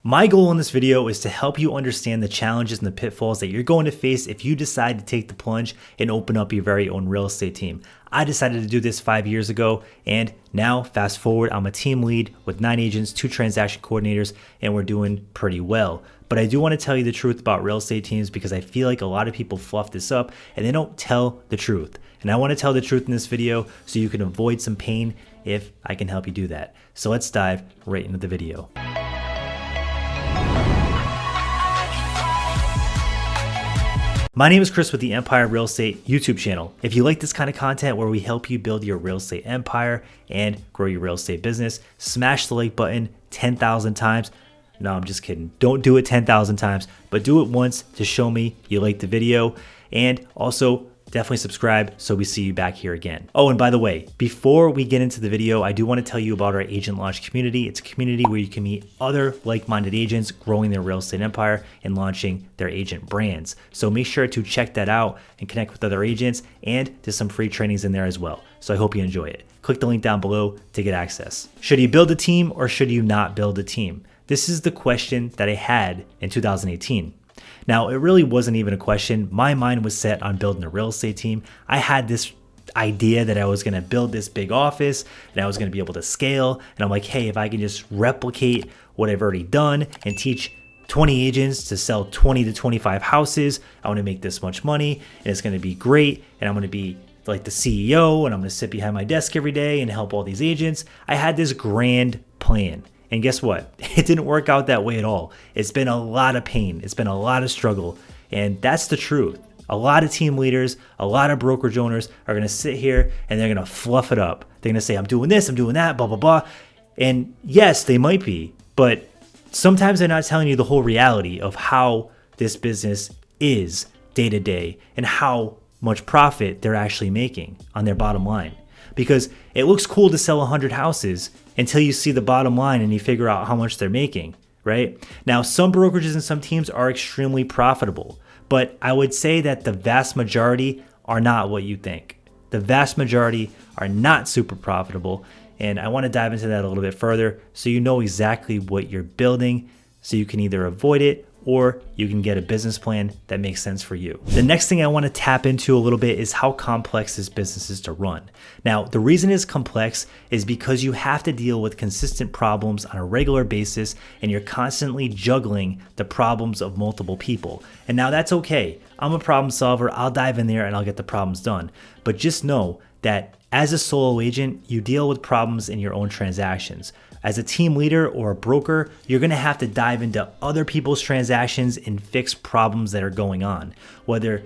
My goal in this video is to help you understand the challenges and the pitfalls that you're going to face if you decide to take the plunge and open up your very own real estate team. I decided to do this 5 years ago, and now fast forward, I'm a team lead with 9 agents, 2 transaction coordinators, and we're doing pretty well. But I do want to tell you the truth about real estate teams because I feel like a lot of people fluff this up and they don't tell the truth. And I want to tell the truth in this video so you can avoid some pain if I can help you do that. So let's dive right into the video. My name is Chris with the Empire Real Estate YouTube channel. If you like this kind of content where we help you build your real estate empire and grow your real estate business, smash the like button 10,000 times. No, I'm just kidding. Don't do it 10,000 times, but do it once to show me you like the video. And also definitely subscribe so we see you back here again. Oh, and by the way, before we get into the video, I do want to tell you about our agent launch community. It's a community where you can meet other like-minded agents growing their real estate empire and launching their agent brands. So make sure to check that out and connect with other agents, and there's some free trainings in there as well. So I hope you enjoy it. Click the link down below to get access. Should you build a team or should you not build a team? This is the question that I had in 2018. Now, it really wasn't even a question. My mind was set on building a real estate team. I had this idea that I was going to build this big office and I was going to be able to scale. And I'm like, hey, if I can just replicate what I've already done and teach 20 agents to sell 20 to 25 houses, I want to make this much money and it's going to be great. And I'm going to be like the CEO and I'm going to sit behind my desk every day and help all these agents. I had this grand plan. And guess what? It didn't work out that way at all. It's been a lot of pain. It's been a lot of struggle. And that's the truth. A lot of team leaders, a lot of brokerage owners are going to sit here and they're going to fluff it up. They're going to say, I'm doing this, I'm doing that, blah, blah, blah. And yes, they might be, but sometimes they're not telling you the whole reality of how this business is day to day and how much profit they're actually making on their bottom line. Because it looks cool to sell 100 houses until you see the bottom line and you figure out how much they're making, right? Now, some brokerages and some teams are extremely profitable, but I would say that the vast majority are not what you think. The vast majority are not super profitable, and I want to dive into that a little bit further so you know exactly what you're building so you can either avoid it or you can get a business plan that makes sense for you. The next thing I want to tap into a little bit is how complex this business is to run. Now, the reason it's complex is because you have to deal with consistent problems on a regular basis and you're constantly juggling the problems of multiple people. And now that's okay. I'm a problem solver. I'll dive in there and I'll get the problems done. But just know that as a solo agent, you deal with problems in your own transactions. As a team leader or a broker, you're going to have to dive into other people's transactions and fix problems that are going on. Whether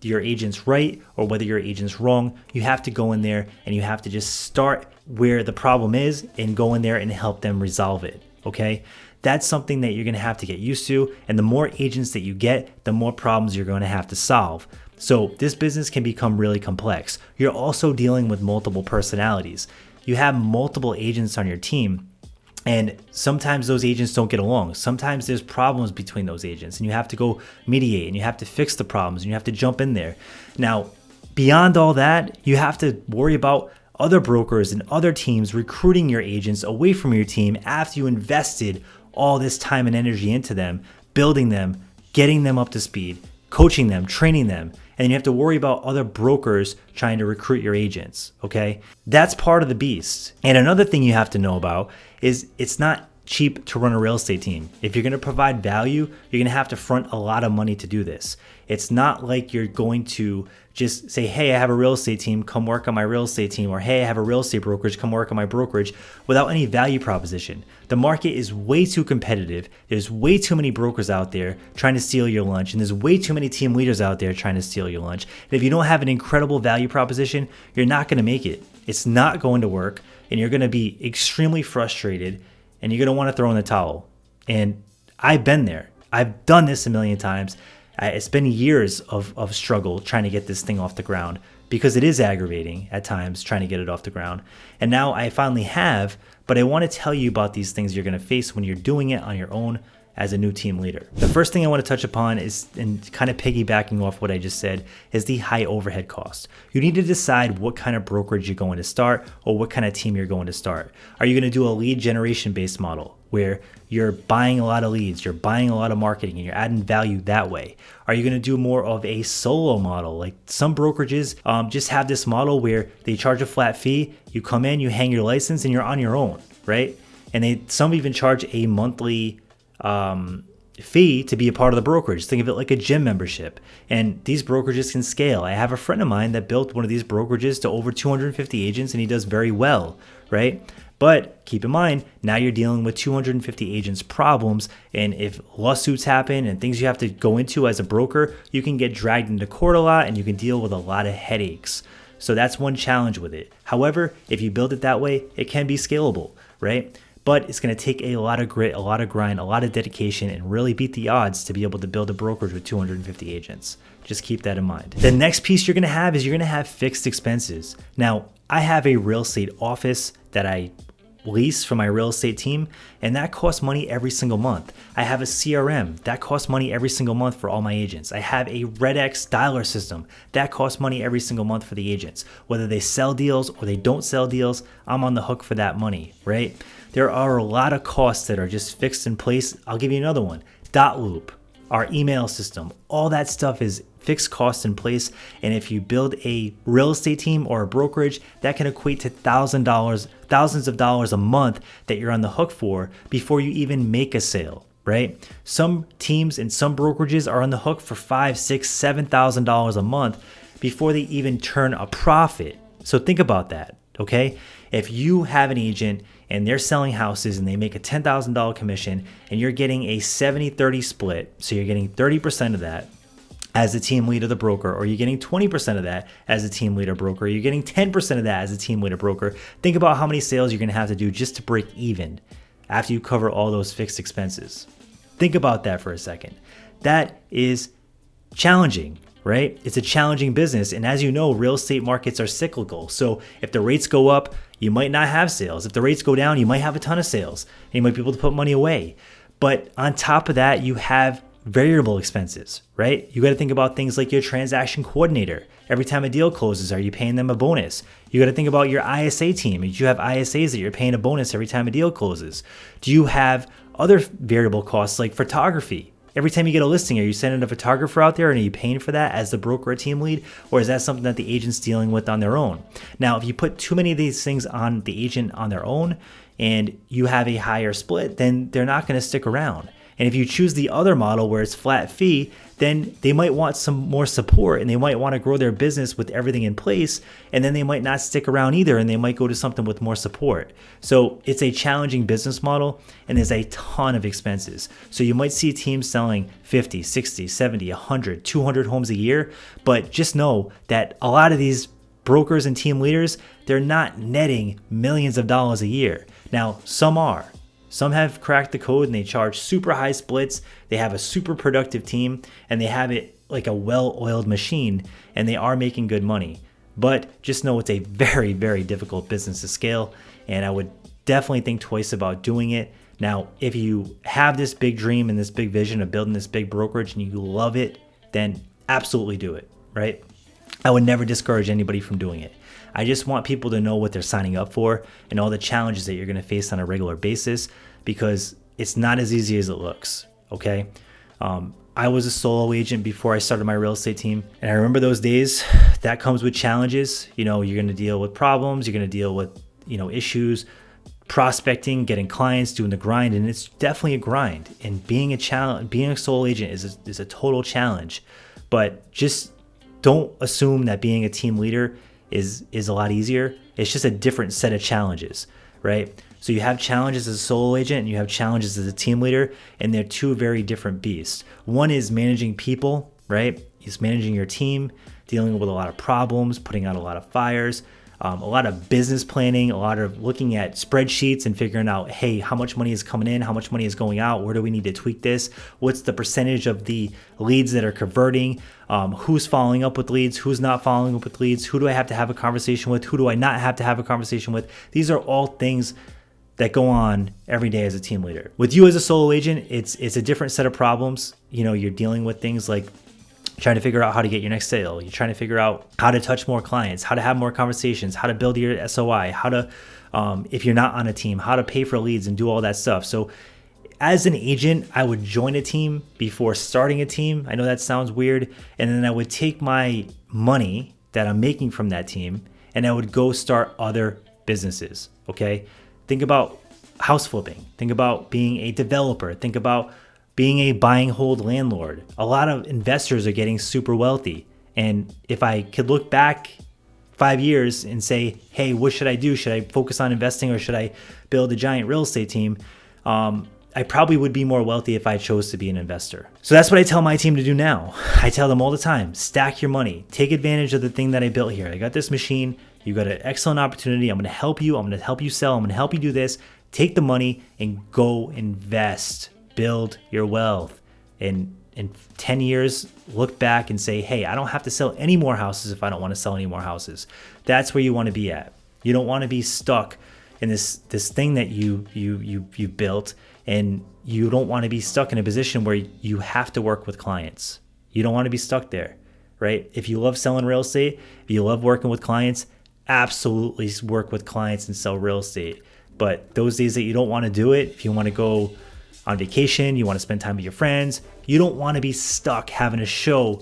your agent's right or whether your agent's wrong, you have to go in there and you have to just start where the problem is and go in there and help them resolve it, okay? That's something that you're going to have to get used to, and the more agents that you get, the more problems you're going to have to solve. So this business can become really complex. You're also dealing with multiple personalities. You have multiple agents on your team, and sometimes those agents don't get along. Sometimes there's problems between those agents and you have to go mediate and you have to fix the problems and you have to jump in there. Now, beyond all that, you have to worry about other brokers and other teams recruiting your agents away from your team after you invested all this time and energy into them, building them, getting them up to speed, coaching them, training them. And you have to worry about other brokers trying to recruit your agents, okay? That's part of the beast. And another thing you have to know about is it's not cheap to run a real estate team. If you're gonna provide value, you're gonna have to front a lot of money to do this. It's not like you're going to just say, hey, I have a real estate team, come work on my real estate team, or hey, I have a real estate brokerage, come work on my brokerage, without any value proposition. The market is way too competitive. There's way too many brokers out there trying to steal your lunch, and there's way too many team leaders out there trying to steal your lunch. And if you don't have an incredible value proposition, you're not gonna make it. It's not going to work, and you're gonna be extremely frustrated, and you're gonna wanna throw in the towel. And I've been there. I've done this a million times. It's been years of struggle trying to get this thing off the ground because it is aggravating at times trying to get it off the ground. And now I finally have, but I want to tell you about these things you're going to face when you're doing it on your own as a new team leader. The first thing I want to touch upon is, and kind of piggybacking off what I just said, is the high overhead cost. You need to decide what kind of brokerage you're going to start or what kind of team you're going to start. Are you going to do a lead generation based model? where you're buying a lot of leads, you're buying a lot of marketing, and you're adding value that way? Are you going to do more of a solo model? Like some brokerages just have this model where they charge a flat fee, you come in, you hang your license, and you're on your own, right? And some even charge a monthly fee to be a part of the brokerage. Think of it like a gym membership. And these brokerages can scale. I have a friend of mine that built one of these brokerages to over 250 agents, and he does very well, right? But keep in mind, now you're dealing with 250 agents' problems, and if lawsuits happen and things you have to go into as a broker, you can get dragged into court a lot and you can deal with a lot of headaches. So that's one challenge with it. However, if you build it that way, it can be scalable, right? But it's going to take a lot of grit, a lot of grind, a lot of dedication, and really beat the odds to be able to build a brokerage with 250 agents. Just keep that in mind. The next piece you're going to have is you're going to have fixed expenses. Now, I have a real estate office that I lease for my real estate team, and that costs money every single month. I have a CRM that costs money every single month for all my agents. I have a RedX dialer system that costs money every single month for the agents. Whether they sell deals or they don't sell deals, I'm on the hook for that money, right? There are a lot of costs that are just fixed in place. I'll give you another one. Dotloop, our email system, all that stuff is fixed costs in place. And if you build a real estate team or a brokerage, that can equate to thousands of dollars a month that you're on the hook for before you even make a sale, right? Some teams and some brokerages are on the hook for $5,000, $6,000, $7,000 a month before they even turn a profit. So think about that, okay? If you have an agent and they're selling houses and they make a $10,000 commission and you're getting a 70-30 split, so you're getting 30% of that as the team lead of the broker, or you're getting 20% of that as a team leader broker, you're getting 10% of that as a team leader broker. Think about how many sales you're going to have to do just to break even after you cover all those fixed expenses. Think about that for a second. That is challenging, right? It's a challenging business. And as you know, real estate markets are cyclical. So if the rates go up, you might not have sales. If the rates go down, you might have a ton of sales and you might be able to put money away. But on top of that, you have variable expenses, right? You got to think about things like your transaction coordinator. Every time a deal closes, are you paying them a bonus? You got to think about your ISA team. Do you have ISAs that you're paying a bonus every time a deal closes? Do you have other variable costs like photography? Every time you get a listing, are you sending a photographer out there and are you paying for that as the broker or team lead? Or is that something that the agent's dealing with on their own? Now, if you put too many of these things on the agent on their own and you have a higher split, then they're not going to stick around. And if you choose the other model where it's flat fee, then they might want some more support and they might want to grow their business with everything in place. And then they might not stick around either and they might go to something with more support. So it's a challenging business model and there's a ton of expenses. So you might see teams selling 50, 60, 70, 100, 200 homes a year. But just know that a lot of these brokers and team leaders, they're not netting millions of dollars a year. Now, some are. Some have cracked the code and they charge super high splits. They have a super productive team and they have it like a well-oiled machine and they are making good money. But just know it's a very, very difficult business to scale and I would definitely think twice about doing it. Now, if you have this big dream and this big vision of building this big brokerage and you love it, then absolutely do it, right? I would never discourage anybody from doing it. I just want people to know what they're signing up for and all the challenges that you're going to face on a regular basis because it's not as easy as it looks, okay? I was a solo agent before I started my real estate team, and I remember those days. That comes with challenges. You know, you're going to deal with problems, you're going to deal with, issues, prospecting, getting clients, doing the grind, and it's definitely a grind. And being a solo agent is a total challenge. But just don't assume that being a team leader is a lot easier. It's just a different set of challenges, right? So you have challenges as a solo agent and you have challenges as a team leader, and they're two very different beasts. One is managing people, right? It's managing your team, dealing with a lot of problems, putting out a lot of fires, a lot of business planning, a lot of looking at spreadsheets and figuring out, hey, how much money is coming in? How much money is going out? Where do we need to tweak this? What's the percentage of the leads that are converting? Who's following up with leads? Who's not following up with leads? Who do I have to have a conversation with? Who do I not have to have a conversation with? These are all things that go on every day as a team leader. With you as a solo agent, it's a different set of problems. You're dealing with things like trying to figure out how to get your next sale. You're trying to figure out how to touch more clients, how to have more conversations, how to build your SOI, how to if you're not on a team, how to pay for leads and do all that stuff. So as an agent, I would join a team before starting a team. I know that sounds weird. And then I would take my money that I'm making from that team and I would go start other businesses. Okay. Think about house flipping. Think about being a developer. Think about being a buy and hold landlord. A lot of investors are getting super wealthy. And if I could look back 5 years and say, hey, what should I do? Should I focus on investing or should I build a giant real estate team? I probably would be more wealthy if I chose to be an investor. So that's what I tell my team to do now. I tell them all the time, stack your money, take advantage of the thing that I built here. I got this machine. You got an excellent opportunity. I'm going to help you. I'm going to help you sell. I'm going to help you do this. Take the money and go invest, build your wealth. And in 10 years, look back and say, hey, I don't have to sell any more houses if I don't want to sell any more houses. That's where you want to be at. You don't want to be stuck in this thing that you built, and you don't want to be stuck in a position where you have to work with clients. You don't want to be stuck there, right? If you love selling real estate, if you love working with clients, absolutely work with clients and sell real estate. But those days that you don't want to do it, if you want to go on vacation, you want to spend time with your friends, you don't want to be stuck having to show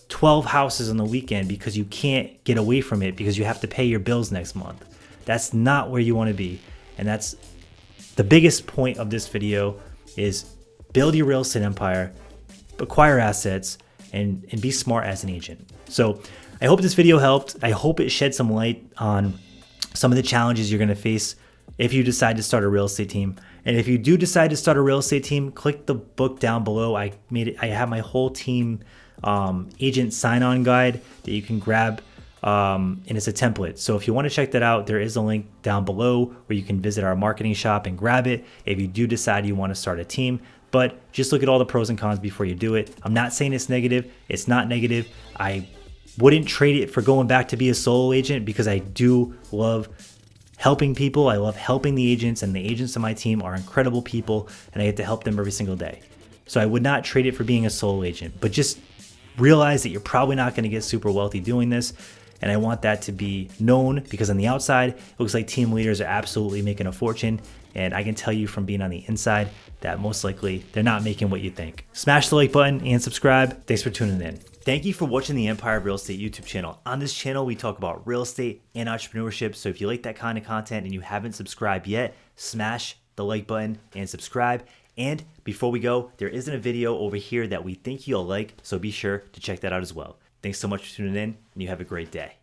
12 houses on the weekend because you can't get away from it because you have to pay your bills next month. That's not where you want to be. And that's the biggest point of this video is build your real estate empire, acquire assets, and be smart as an agent. So I hope this video helped. I hope it shed some light on some of the challenges you're going to face if you decide to start a real estate team. And if you do decide to start a real estate team, click the book down below. I have my whole team agent sign-on guide that you can grab, and it's a template. So if you want to check that out, there is a link down below where you can visit our marketing shop and grab it if you do decide you want to start a team. But just look at all the pros and cons before you do it. I'm not saying it's negative. It's not negative. I wouldn't trade it for going back to be a solo agent because I do love helping people. I love helping the agents, and the agents on my team are incredible people, and I get to help them every single day. So I would not trade it for being a solo agent, but just realize that you're probably not going to get super wealthy doing this. And I want that to be known because on the outside, it looks like team leaders are absolutely making a fortune. And I can tell you from being on the inside that most likely they're not making what you think. Smash the like button and subscribe. Thanks for tuning in. Thank you for watching the Empire of Real Estate YouTube channel. On this channel, we talk about real estate and entrepreneurship. So if you like that kind of content and you haven't subscribed yet, smash the like button and subscribe. And before we go, there isn't a video over here that we think you'll like, so be sure to check that out as well. Thanks so much for tuning in, and you have a great day.